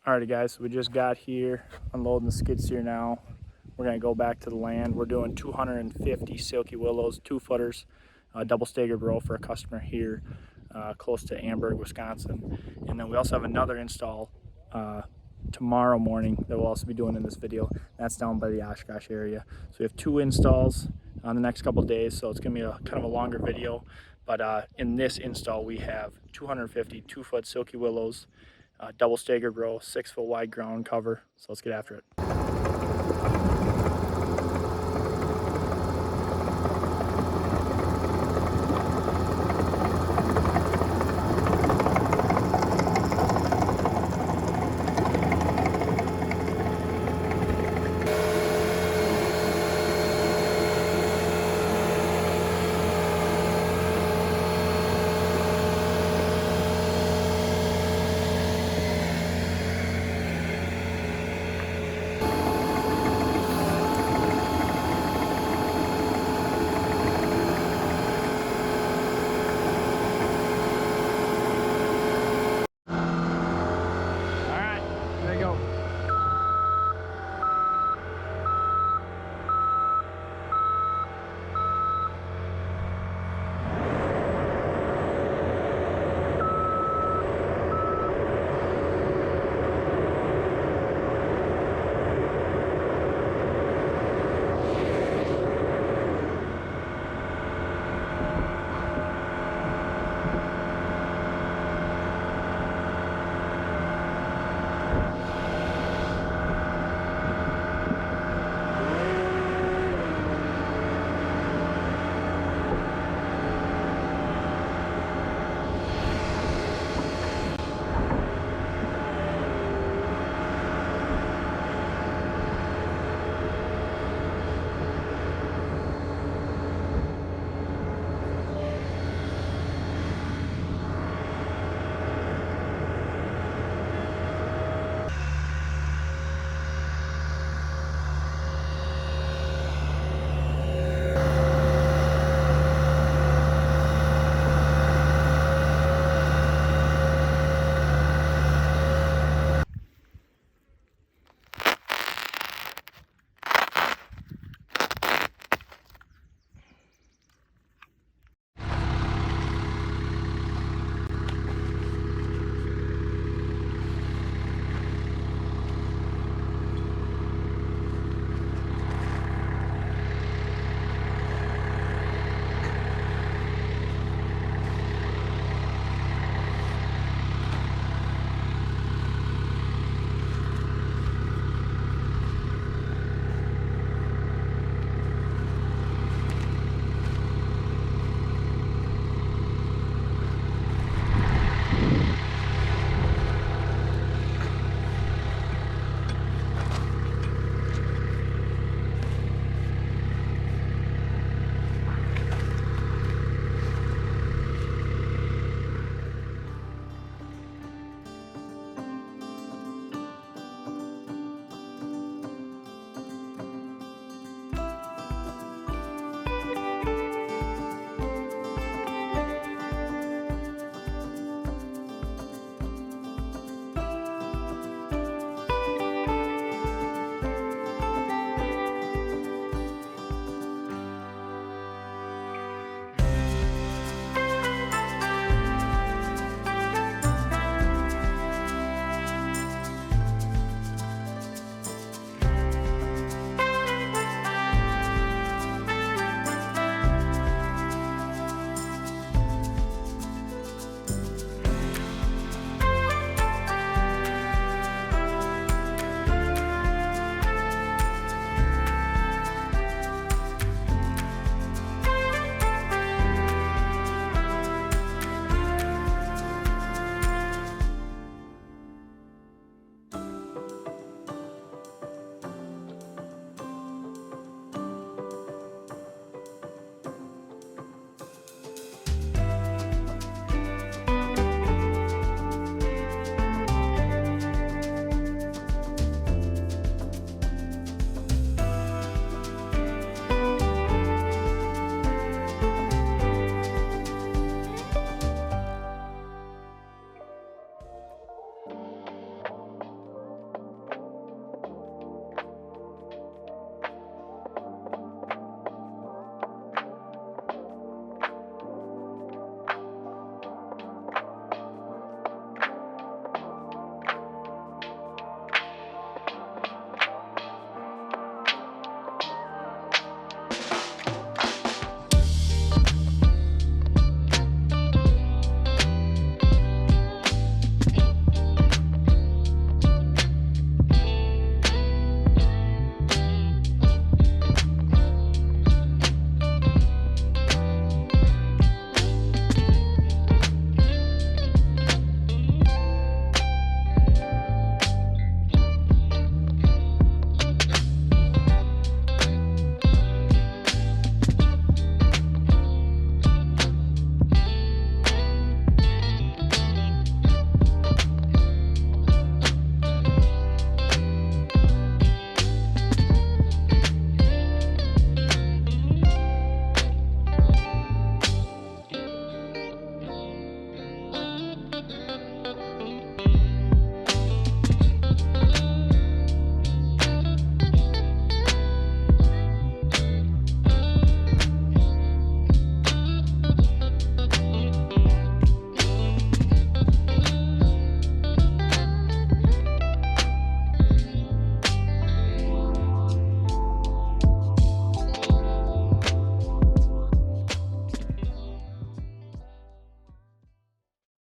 Alrighty guys, so we just got here, unloading the skid steer now. We're gonna go back to the land. We're doing 250 Silky Willows, 2-footers, double staggered row for a customer here close to Amberg, Wisconsin. And then we also have another install tomorrow morning that we'll also be doing in this video. That's down by the Oshkosh area. So we have 2 installs on the next couple of days, so it's gonna be a kind of a longer video. But in this install we have 250 2-foot Silky Willows, double staggered row, 6-foot wide ground cover. So let's get after it.